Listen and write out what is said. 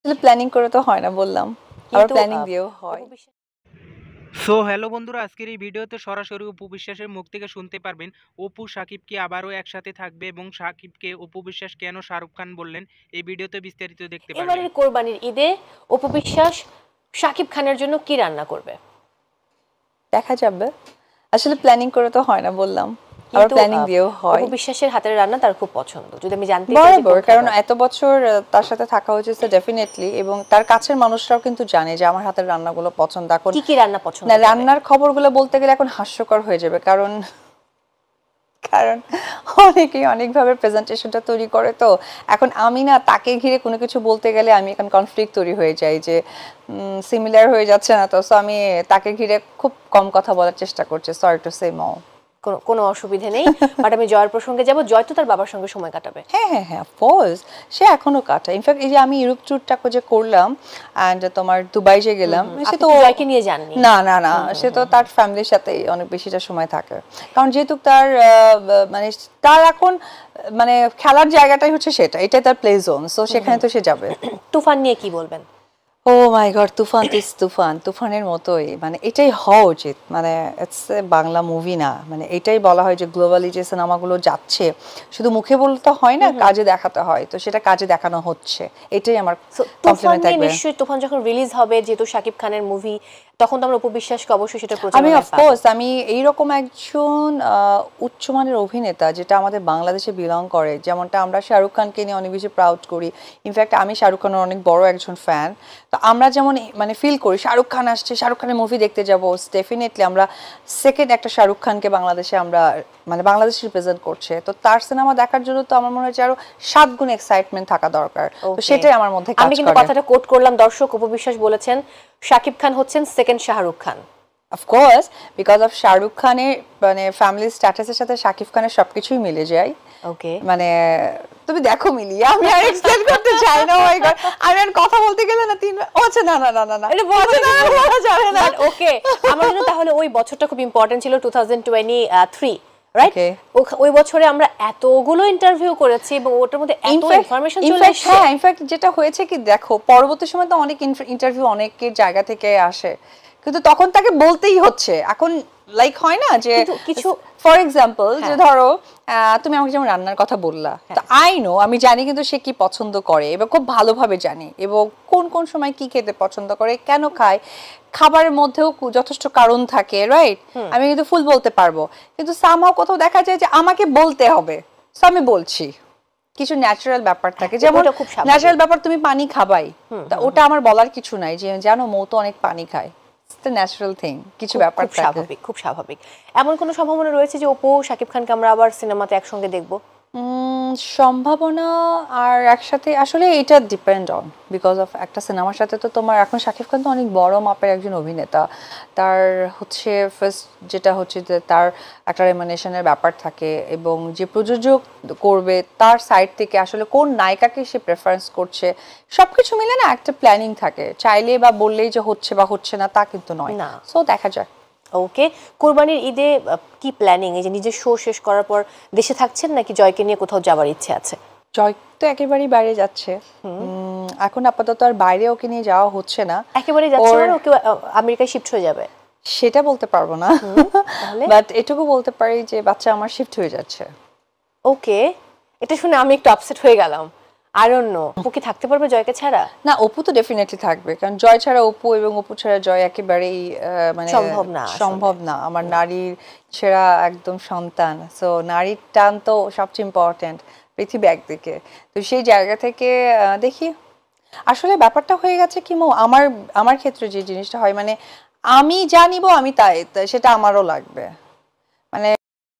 আসলে প্ল্যানিং করে তো হয় না বললাম। আবার প্ল্যানিং দিয়েও হয়। সো হ্যালো বন্ধুরা, আজকের এই ভিডিওতে সরাসরি অপু বিশ্বাসের মুখ থেকে শুনতে পারবেন অপু সাকিবকে আবারও একসাথে থাকবে এবং সাকিবকে অপু বিশ্বাস কেন শাহরুখ খান বললেন এই ভিডিওতে বিস্তারিত দেখতে পারবেন। এবারের কোরবানির ঈদে অপু বিশ্বাস শাকিব খানের জন্য কি রান্না করবে? দেখা যাবে। আসলে প্ল্যানিং করে তো হয় না বললাম। আবার প্ল্যানিং দিয়েও হয়। অপু বিশ্বাসের হাতের রান্না তার খুব পছন্দ, যদি আমি জানতে চাই বরাবর, কারণ এত বছর তার সাথে থাকা হয়েছে ডেফিনেটলি, এবং তার কাছের মানুষরাও কিন্তু জানে যে আমার হাতের রান্নাগুলো পছন্দ। এখন কি কি রান্না পছন্দ না, রান্নার খবরগুলো বলতে গেলে এখন হাস্যকর হয়ে যাবে, কারণ কারণ অনেকেই অনেকভাবে প্রেজেন্টেশনটা তৈরি করে। তো এখন আমি না তাকে ঘিরে কোনো কিছু বলতে গেলে আমি এখন কনফ্লিক্ট তৈরি হয়ে যাই যে সিমিলার হয়ে যাচ্ছে না তো। সো আমি তাকে ঘিরে খুব কম কথা বলার চেষ্টা করছি। সরি টু সে মো। কোনো অসুবিধা নেই, বাট আমি জয়ের প্রসঙ্গে যাব। জয় তো তার বাবার সঙ্গে সময় কাটাবে। হ্যাঁ হ্যাঁ হ্যাঁ, অফকোর্স। সে এখনো কাটায়। ইনফ্যাক্ট এই যে আমি ইউরোপ ট্যুরটা যে করলাম অ্যান্ড তোমার দুবাই যে গেলাম, সে তো জয়কে নিয়ে যাননি? না না না, সে তো তার ফ্যামিলির সাথেই অনেক বেশিটা সময় থাকে। কারণ যেহেতু তার মানে তার এখন মানে খেলার জায়গাটাই হচ্ছে সেটা, এটাই তার প্লে জোন। সো সেখানে তো সে যাবে। তুফান নিয়ে কি বলবেন? ও মাই গড, তুফান ইজ তুফান, তুফানের মতোই। মানে এটাই হওয়া উচিত। মানে ইটস এ বাংলা মুভি না, মানে এটাই বলা হয় যে গ্লোবালি যে সিনেমাগুলো যাচ্ছে শুধু মুখে বলতে হয় না, কাজে দেখাতে হয়। তো সেটা কাজে দেখানো হচ্ছে, এটাই আমার কমপ্লিমেন্ট থাকবে। নিশ্চয়ই তুফান যখন রিলিজ হবে, যেহেতু শাকিব খানের মুভি, তখন তো আমরা অপু বিশ্বাসকে অবশ্যই সেটা আমি প্রচারণায় পাবো। অফকোর্স আমি এইরকম একজন উচ্চমানের অভিনেতা যেটা আমাদের বাংলাদেশে বিলং করে, যেমনটা আমরা শাহরুখ খানকে নিয়ে অনেক বেশি প্রাউড করি। ইনফ্যাক্ট আমি শাহরুখ খানের অনেক বড় একজন ফ্যান। তো আমরা যেমন মানে ফিল করি শাহরুখ খান আসছে, শাহরুখ খানের মুভি দেখতে যাবো, ডেফিনেটলি আমরা সেকেন্ড একটা শাহরুখ খানকে বাংলাদেশে আমরা মানে বাংলাদেশ রিপ্রেজেন্ট করছে। তো তার সিনেমা দেখার জন্য তো আমার মনে হচ্ছে আরো 7 গুণ এক্সাইটমেন্ট থাকা দরকার। তো সেটাই আমার মধ্যে কাজ করে। আমি কিন্তু কথাটা কোট করলাম, দর্শক অপু বিশ্বাস বলেছেন শাকিব খান হচ্ছেন second Shahrukh Khan. Of course, because of Shahrukh খানের মানে ফ্যামিলি স্ট্যাটাসের সাথে শাকিব খানের সবকিছুই মিলে যায়। ওকে, মানে তুমি দেখো মিলিয়ে, আমি আর এক্সপ্লেইন করতে চাই না। ওই গড, আমি আর কথা বলতে গেলে না আচ্ছা না না না না না, এটা বলা যাবে না। ওকে, আমার জন্য তাহলে ওই বছরটা খুব ইম্পর্টেন্ট ছিল, 2023, রাইট? ওই বছরে আমরা এতগুলো ইন্টারভিউ করেছি এবং ওটার মধ্যে এত ইনফরমেশন চলে এসেছে। হ্যাঁ, ইনফ্যাক্ট যেটা হয়েছে কি দেখো, পরবর্তী সময় তো অনেক ইন্টারভিউ অনেকের জায়গা থেকে আসে, কিন্তু তখন তাকে বলতেই হচ্ছে। এখন লাইক হয় না যে কিছু, ফর এক্সাম্পল যে ধরো তুমি আমাকে যেমন রান্নার কথা বললা, তো আই নো, আমি জানি কিন্তু সে কি পছন্দ করে এবং খুব ভালোভাবে জানি, এবং কোন কোন সময় কি খেতে পছন্দ করে, কেন খায়, খাবারের মধ্যেও যথেষ্ট কারণ থাকে, রাইট? আমি কিন্তু ফুল বলতে পারবো, কিন্তু সামহাও কোথাও দেখা যায় যে আমাকে বলতে হবে, সো আমি বলছি। কিছু ন্যাচারাল ব্যাপার থাকে, যেমন ন্যাচারাল ব্যাপার তুমি পানি খাবাই, তা ওটা আমার বলার কিছু নাই যে জানো মৌ তো অনেক পানি খায়। It's a natural thing, কিছু ব্যাপার থাকে। স্বাভাবিক, খুব স্বাভাবিক। এমন কোনো সম্ভাবনা রয়েছে যে অপু শাকিব খানকে আমরা আবার সিনেমাতে একসঙ্গে দেখবো? সম্ভাবনা আর একসাথে আসলে এটা ডিপেন্ড অন, বিকজ অফ একটা সিনেমার সাথে তো তোমার এখন শাকিব খান তো অনেক বড় মাপের একজন অভিনেতা। তার হচ্ছে ফার্স্ট যেটা হচ্ছে যে তার একটা রেমুনেশনের ব্যাপার থাকে, এবং যে প্রযোজক করবে তার সাইড থেকে আসলে কোন নায়িকাকে সে প্রেফারেন্স করছে, সবকিছু মিলে না একটা প্ল্যানিং থাকে। চাইলে বা বললেই যে হচ্ছে বা হচ্ছে না তা কিন্তু নয়। সো দেখা যায়। ওকে, কোরবানির ঈদে কি প্ল্যানিং? এই যে নিজের শো শেষ করার পর দেশে থাকছেন নাকি জয়কে নিয়ে কোথাও যাওয়ার ইচ্ছে আছে? জয় তো একেবারেই বাইরে যাচ্ছে এখন, আপাতত আর বাইরে ওকে নিয়ে যাওয়া হচ্ছে না। একেবারে যাচ্ছে মানে ওকে আমেরিকায় শিফট হয়ে যাবে? সেটা বলতে পারবো না, বাট এটুকু বলতে পারি যে বাচ্চা আমার শিফট হয়ে যাচ্ছে। ওকে, এটা শুনে আমি একটু আপসেট হয়ে গেলাম। আই ডোন্ট নো, অপু কি থাকতে পারবে জয়কে ছাড়া? না, অপু তো ডেফিনেটলি থাকবে, কারণ জয় ছাড়া অপু এবং অপু ছাড়া জয় একেবারেই মানে সম্ভব না। আমার নারীর সেরা একদম সন্তান। সো নারীর টান তো সবচেয়ে ইম্পর্টেন্ট পৃথিবী একদিকে। তো সেই জায়গা থেকে দেখি। আসলে ব্যাপারটা হয়ে গেছে কি মো, আমার ক্ষেত্রে যে জিনিসটা হয়, মানে আমি যা নিব আমি তাই সেটা আমারও লাগবে। মানে